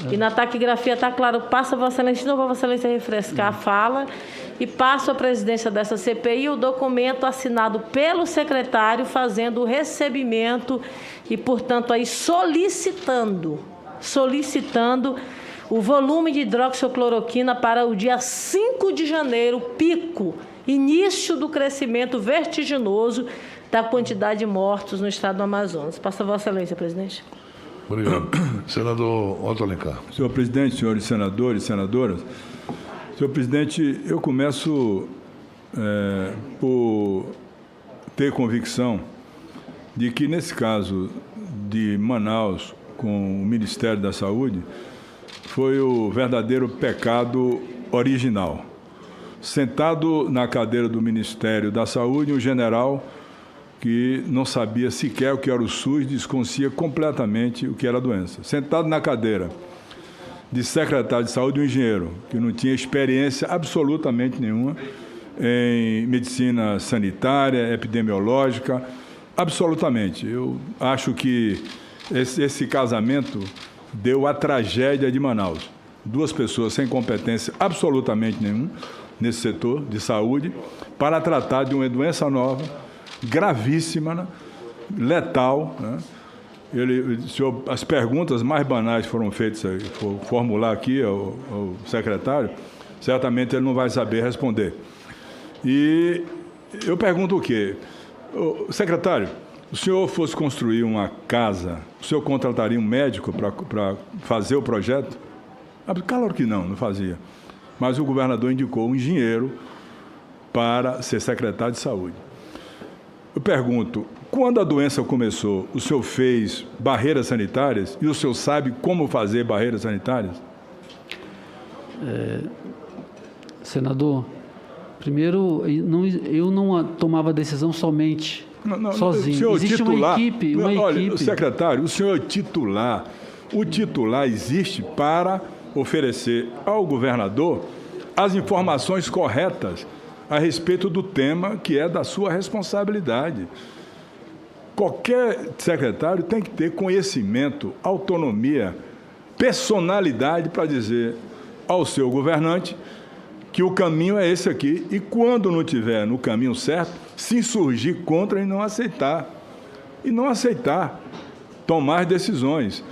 E na taquigrafia está claro, passo a Vossa Excelência, de novo a Vossa Excelência refrescar a fala, e passo à presidência dessa CPI o documento assinado pelo secretário fazendo o recebimento e, portanto, aí solicitando o volume de hidroxicloroquina para o dia 5 de janeiro, pico, início do crescimento vertiginoso da quantidade de mortos no estado do Amazonas. Passa a Vossa Excelência, presidente. Obrigado. Senador Otto Alencar. Senhor presidente, senhores senadores e senadoras, senhor presidente, eu começo por ter convicção de que, nesse caso de Manaus com o Ministério da Saúde, foi o verdadeiro pecado original. Sentado na cadeira do Ministério da Saúde, um general que não sabia sequer o que era o SUS, desconhecia completamente o que era a doença. Sentado na cadeira de secretário de saúde, um engenheiro que não tinha experiência absolutamente nenhuma em medicina sanitária, epidemiológica, absolutamente. Eu acho que esse casamento deu a tragédia de Manaus. Duas pessoas sem competência absolutamente nenhuma nesse setor de saúde para tratar de uma doença nova, gravíssima, né? Letal, né? As perguntas mais banais foram feitas, vou formular aqui ao secretário, certamente ele não vai saber responder. E eu pergunto o quê? Secretário, o senhor fosse construir uma casa, o senhor contrataria um médico para fazer o projeto? Claro que não fazia. Mas o governador indicou um engenheiro para ser secretário de saúde. Eu pergunto, quando a doença começou, o senhor fez barreiras sanitárias e o senhor sabe como fazer barreiras sanitárias? Senador, primeiro, eu não tomava decisão somente sozinho. O senhor existe titular, uma equipe. Olha, secretário, o senhor titular, o titular existe para oferecer ao governador as informações corretas a respeito do tema que é da sua responsabilidade. Qualquer secretário tem que ter conhecimento, autonomia, personalidade para dizer ao seu governante que o caminho é esse aqui e, quando não estiver no caminho certo, se insurgir contra e não aceitar. E não aceitar tomar decisões.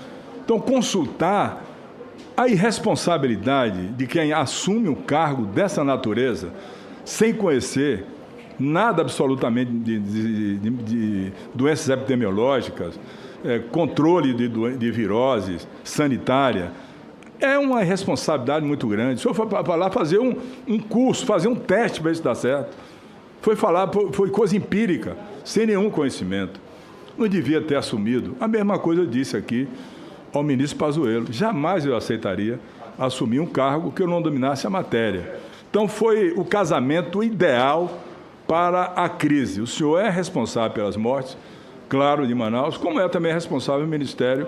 Então, consultar a irresponsabilidade de quem assume um cargo dessa natureza sem conhecer nada absolutamente de doenças epidemiológicas, controle de viroses, sanitária, é uma responsabilidade muito grande. O senhor foi para lá fazer um curso, fazer um teste para ver se dá certo. Foi coisa empírica, sem nenhum conhecimento. Não devia ter assumido. A mesma coisa eu disse aqui ao ministro Pazuello. Jamais eu aceitaria assumir um cargo que eu não dominasse a matéria. Então, foi o casamento ideal para a crise. O senhor é responsável pelas mortes, claro, de Manaus, como é também responsável o Ministério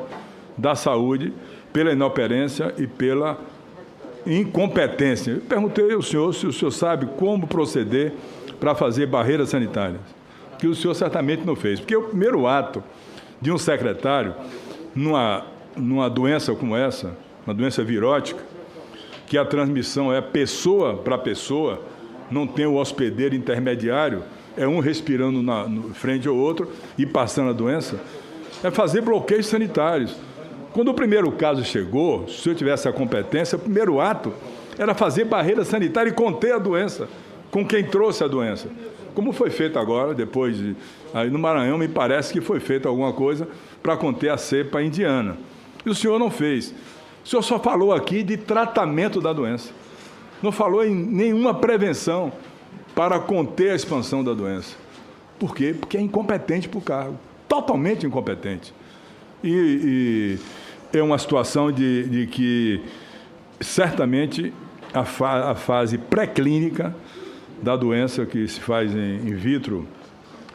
da Saúde pela inoperância e pela incompetência. Eu perguntei ao senhor se o senhor sabe como proceder para fazer barreiras sanitárias, que o senhor certamente não fez. Porque o primeiro ato de um secretário, numa doença como essa, uma doença virótica, que a transmissão é pessoa para pessoa, não tem o hospedeiro intermediário, é um respirando frente ao outro e passando a doença, é fazer bloqueios sanitários. Quando o primeiro caso chegou, se eu tivesse a competência, o primeiro ato era fazer barreira sanitária e conter a doença, com quem trouxe a doença. Como foi feito agora, depois aí no Maranhão, me parece que foi feita alguma coisa para conter a cepa indiana. E o senhor não fez. O senhor só falou aqui de tratamento da doença. Não falou em nenhuma prevenção para conter a expansão da doença. Por quê? Porque é incompetente para o cargo. Totalmente incompetente. E é uma situação de que, certamente, a fase pré-clínica da doença que se faz in vitro,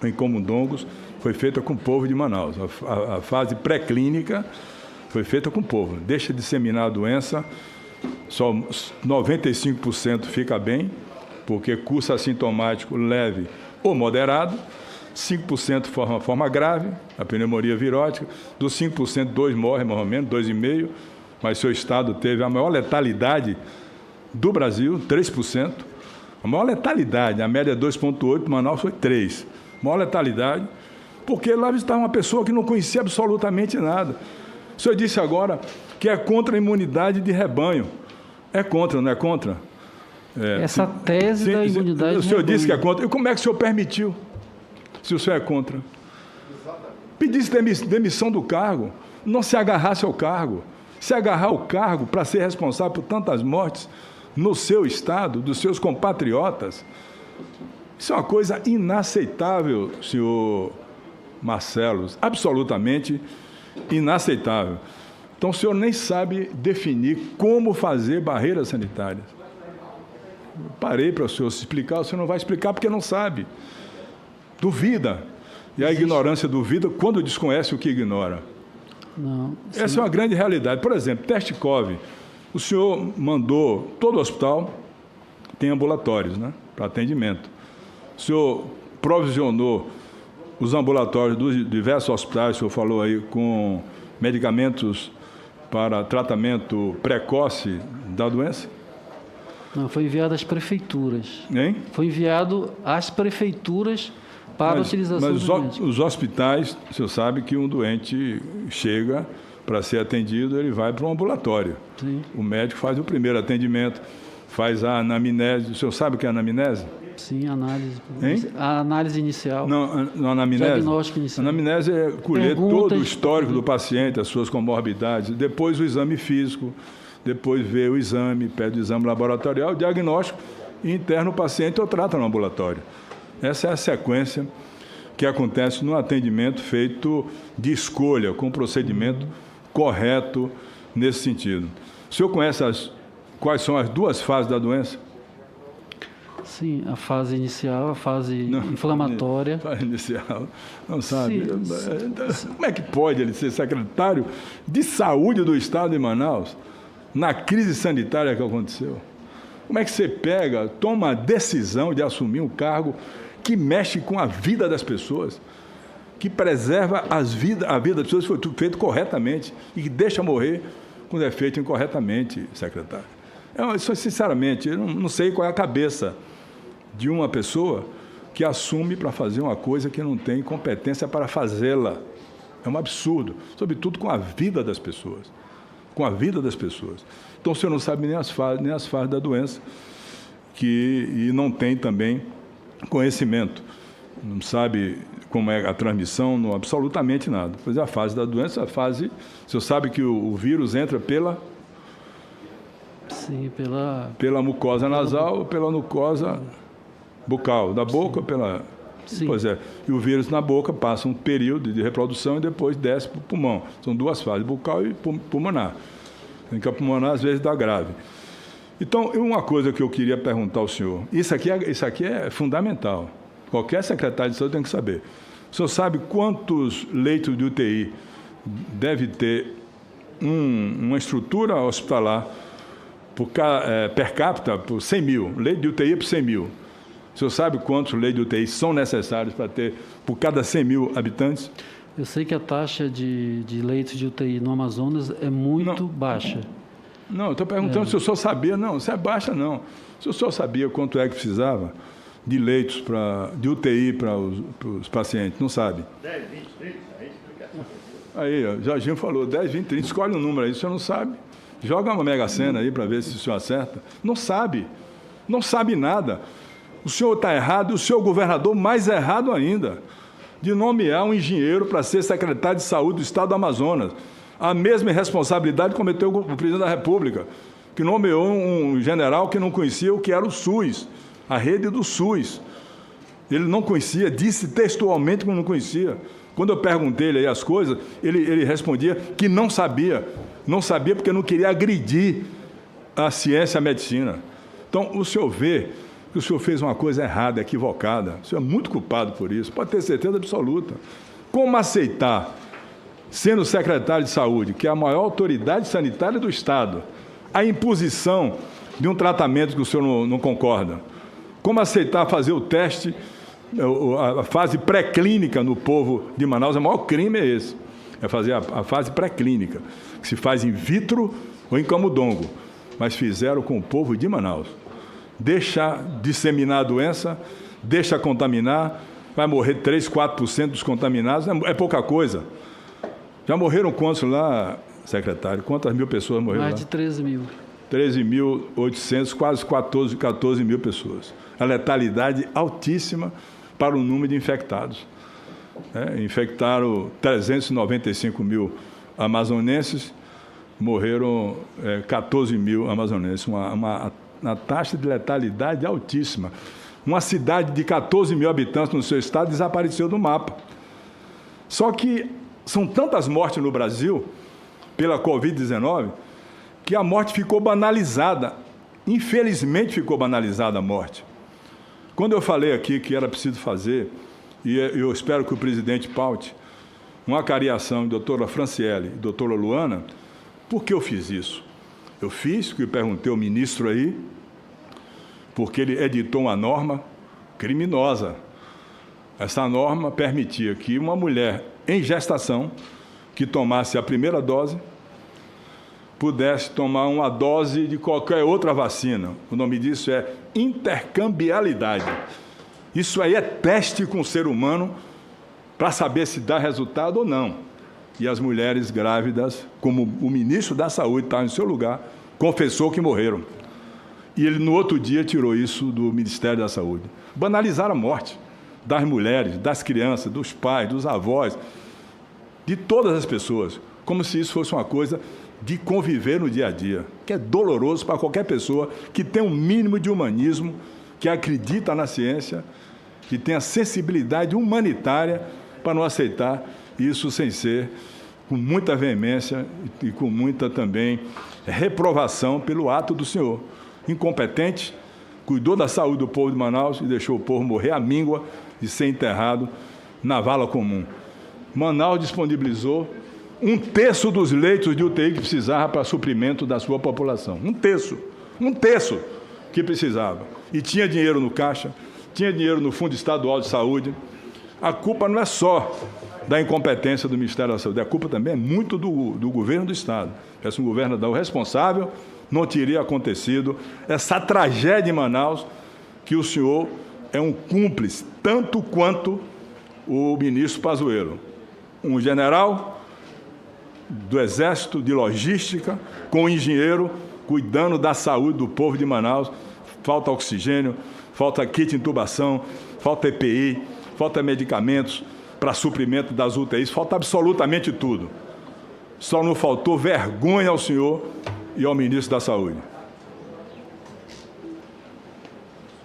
em camundongos, foi feita com o povo de Manaus. A fase pré-clínica foi feita com o povo. Deixa de disseminar a doença, só 95% fica bem, porque curso assintomático leve ou moderado, 5% forma grave, a pneumonia virótica, dos 5%, 2 morrem, mais ou menos, 2,5%, mas seu estado teve a maior letalidade do Brasil, 3%. A maior letalidade, a média é 2,8%, Manaus foi 3%. A maior letalidade, porque lá estava uma pessoa que não conhecia absolutamente nada. O senhor disse agora que é contra a imunidade de rebanho. É contra, não é contra? Essa tese da imunidade... O senhor disse que é contra. E como é que o senhor permitiu, se o senhor é contra? Pedisse demissão do cargo, não se agarrasse ao cargo. Se agarrar ao cargo para ser responsável por tantas mortes no seu estado, dos seus compatriotas, isso é uma coisa inaceitável, senhor Marcelo, absolutamente inaceitável. Então, o senhor nem sabe definir como fazer barreiras sanitárias. Eu parei para o senhor se explicar, o senhor não vai explicar porque não sabe. Duvida. E a ignorância duvida quando desconhece o que ignora. Não, essa é uma grande realidade. Por exemplo, teste COVID. O senhor mandou, todo hospital tem ambulatórios, né, para atendimento. O senhor provisionou os ambulatórios dos diversos hospitais, o senhor falou aí, com medicamentos para tratamento precoce da doença? Não, foi enviado às prefeituras. Hein? Foi enviado às prefeituras para a utilização dos médicos. Os hospitais, o senhor sabe que um doente chega para ser atendido, ele vai para um ambulatório. Sim. O médico faz o primeiro atendimento, faz a anamnese. O senhor sabe o que é anamnese? Sim, análise. Hein? A análise inicial. Não, anamnese. Diagnóstico inicial. Anamnese é colher todo o histórico do paciente, as suas comorbidades, depois o exame físico, depois vê o exame, pede o exame laboratorial, o diagnóstico, e interna o paciente ou trata no ambulatório. Essa é a sequência que acontece no atendimento feito de escolha, com procedimento correto nesse sentido. O senhor conhece quais são as duas fases da doença? Sim, a fase inicial, a fase inflamatória. Fase inicial, não sabe. Sim. Como é que pode ele ser secretário de saúde do estado de Manaus na crise sanitária que aconteceu? Como é que você toma a decisão de assumir um cargo que mexe com a vida das pessoas, que preserva a vida das pessoas, que foi tudo feito corretamente e que deixa morrer quando é feito incorretamente, secretário? Sinceramente, eu não sei qual é a cabeça de uma pessoa que assume para fazer uma coisa que não tem competência para fazê-la. É um absurdo, sobretudo com a vida das pessoas. Com a vida das pessoas. Então, o senhor não sabe nem as fases da doença e não tem também conhecimento. Não sabe como é a transmissão, não, absolutamente nada. Pois é, a fase da doença, o senhor sabe que o vírus entra pela... Sim, pela mucosa nasal ou pela mucosa bucal, da boca ou pela... Sim. Pois é, e o vírus na boca passa um período de reprodução e depois desce para o pulmão. São duas fases, bucal e pulmonar. Tem que a pulmonar às vezes dá grave. Então, uma coisa que eu queria perguntar ao senhor, isso aqui é fundamental. Qualquer secretário de saúde tem que saber. O senhor sabe quantos leitos de UTI deve ter uma estrutura hospitalar per capita por 100 mil, leito de UTI por 100 mil. O senhor sabe quantos leitos de UTI são necessários para ter por cada 100 mil habitantes? Eu sei que a taxa de leitos de UTI no Amazonas é muito baixa. Não, eu estou perguntando se o senhor sabia. Não, se é baixa, não. Se o senhor sabia quanto é que precisava de leitos de UTI para os pacientes, não sabe? 10, 20, 30, aí explica. Aí, o Jorginho falou 10, 20, 30, escolhe um número aí, o senhor não sabe. Joga uma mega sena aí para ver se o senhor acerta. Não sabe nada. O senhor está errado e o senhor governador mais errado ainda, de nomear um engenheiro para ser secretário de saúde do estado do Amazonas. A mesma irresponsabilidade cometeu o presidente da República, que nomeou um general que não conhecia o que era o SUS, a rede do SUS. Ele não conhecia, disse textualmente que não conhecia. Quando eu perguntei ele aí as coisas, ele respondia que não sabia. Não sabia porque não queria agredir a ciência e a medicina. Então, o senhor vê que o senhor fez uma coisa errada, equivocada. O senhor é muito culpado por isso, pode ter certeza absoluta. Como aceitar, sendo secretário de saúde, que é a maior autoridade sanitária do Estado, a imposição de um tratamento que o senhor não concorda? Como aceitar fazer o teste, a fase pré-clínica no povo de Manaus? O maior crime é esse. é fazer a fase pré-clínica, que se faz in vitro ou em camundongo, mas fizeram com o povo de Manaus. Deixa disseminar a doença, deixa contaminar, vai morrer 3, 4% dos contaminados, é pouca coisa. Já morreram quantos lá, secretário? Quantas mil pessoas morreram lá? Mais de 13 mil. 13.800, quase 14 mil pessoas. A letalidade altíssima para o número de infectados. Infectaram 395 mil amazonenses, morreram 14 mil amazonenses, uma taxa de letalidade altíssima. Uma cidade de 14 mil habitantes no seu estado desapareceu do mapa. Só que são tantas mortes no Brasil pela Covid-19 que a morte ficou banalizada. Infelizmente ficou banalizada a morte. Quando eu falei aqui que era preciso fazer, e eu espero que o presidente paute, uma cariação de doutora Franciele e doutora Luana, por que eu fiz isso? Eu fiz, que eu perguntei ao ministro aí, porque ele editou uma norma criminosa. Essa norma permitia que uma mulher em gestação, que tomasse a primeira dose, pudesse tomar uma dose de qualquer outra vacina. O nome disso é intercambiabilidade. Isso aí é teste com o ser humano para saber se dá resultado ou não. E as mulheres grávidas, como o ministro da Saúde estava em seu lugar, confessou que morreram. E ele, no outro dia, tirou isso do Ministério da Saúde. Banalizaram a morte das mulheres, das crianças, dos pais, dos avós, de todas as pessoas, como se isso fosse uma coisa de conviver no dia a dia, que é doloroso para qualquer pessoa que tem um mínimo de humanismo, que acredita na ciência, que tem a sensibilidade humanitária para não aceitar isso sem ser com muita veemência e com muita também reprovação pelo ato do senhor. Incompetente, cuidou da saúde do povo de Manaus e deixou o povo morrer à míngua e ser enterrado na vala comum. Manaus disponibilizou 1/3 dos leitos de UTI que precisava para suprimento da sua população. 1/3 que precisava. E tinha dinheiro no caixa, tinha dinheiro no Fundo Estadual de Saúde. A culpa não é só da incompetência do Ministério da Saúde, a culpa também é muito do governo do Estado. Se um governador responsável, não teria acontecido essa tragédia em Manaus, que o senhor é um cúmplice, tanto quanto o ministro Pazuello. Um general do Exército, de logística, com um engenheiro, cuidando da saúde do povo de Manaus. Falta oxigênio, falta kit de intubação, falta EPI, falta medicamentos para suprimento das UTIs, falta absolutamente tudo. Só não faltou vergonha ao senhor e ao ministro da Saúde.